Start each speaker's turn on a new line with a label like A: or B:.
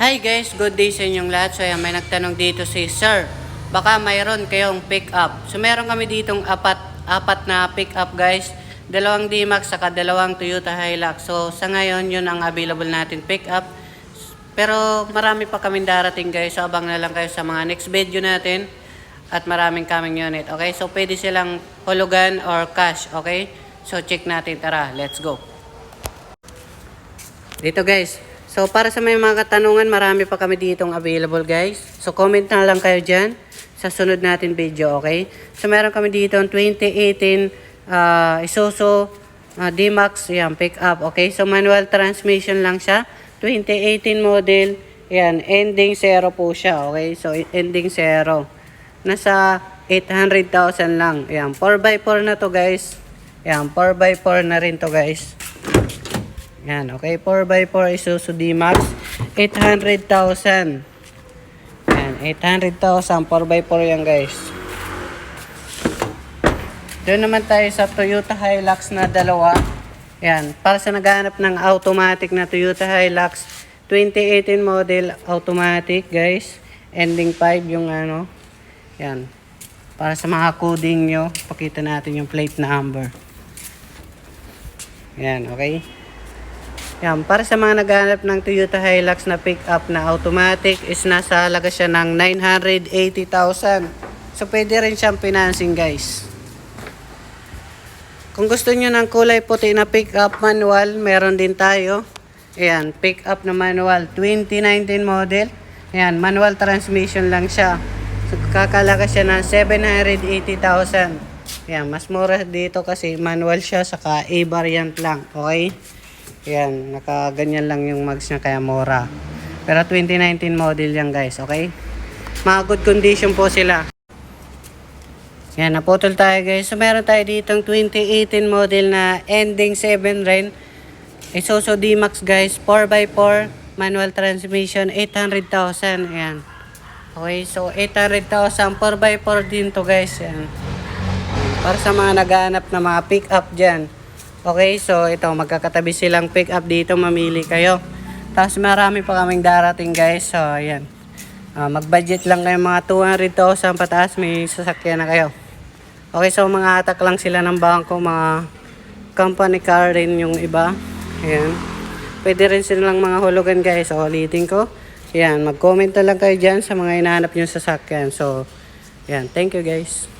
A: Hi guys, good day sa inyong lahat. So ayan, may nagtanong dito si Sir. Baka mayroon kayong pick up. So meron kami ditong apat na pick up guys. Dalawang D-Max saka dalawang Toyota Hilux. So sa ngayon, yun ang available natin pick up. Pero marami pa kaming darating guys. So abang na lang kayo sa mga next video natin. At maraming kaming unit. Okay, so pwede silang hulugan or cash. Okay, so check natin. Tara, let's go. Dito guys. So, para sa may mga katanungan, marami pa kami ditong available guys. So, comment na lang kayo dyan sa sunod natin video, okay? So, meron kami dito 2018 Isuzu D-Max, yan, pick up, okay? So, manual transmission lang siya. 2018 model, yan, ending 0 po siya, okay? So, ending 0. Nasa 800,000 lang. Yan, 4x4 na to guys. Yan, 4x4 na rin to guys. Yan, okay, 4x4 Isuzu D-Max, 800,000. Yan, 800,000, 4x4 yan guys. Doon naman tayo sa Toyota Hilux na dalawa. Yan, para sa naghahanap ng automatic na Toyota Hilux, 2018 model automatic guys. Ending 5 yung ano. Yan, para sa mga coding nyo, pakita natin yung plate number. Yan, okay. Yan, para sa mga naghahanap ng Toyota Hilux na pick-up na automatic is nasa halaga siya ng 980,000. So, pwede rin siyang financing guys. Kung gusto niyo ng kulay puti na pick-up manual, meron din tayo. Ayan, pick-up na manual, 2019 model. Ayan, manual transmission lang siya. So, kakalaga siya ng 780,000. Ayan, mas mura dito kasi manual siya, saka A-variant lang. Okay? Yan, nakaganyan lang yung mags niya kaya mura. Pero 2019 model yan guys, okay? Mga good condition po sila. Yan, naputol tayo guys. So meron tayo ditong 2018 model na ending 7 rin. Isuzu D-Max guys, 4x4, manual transmission, 800,000. Yan. Okay, so 800,000, 4x4 din to guys. Yan. Para sa mga naghahanap na mga pick up dyan. Okay, so ito, magkakatabi silang pick up dito, mamili kayo. Tapos marami pa kaming darating guys, so ayan. Mag-budget lang kayo mga 200,000 pataas, may sasakyan na kayo. Okay, so mga atak lang sila ng bangko, mga company car rin yung iba. Ayan. Pwede rin silang mga hulugan guys, so ulitin ko. Ayan, mag-comment na lang kayo dyan sa mga hinahanap nyo sasakyan. So, ayan, thank you guys.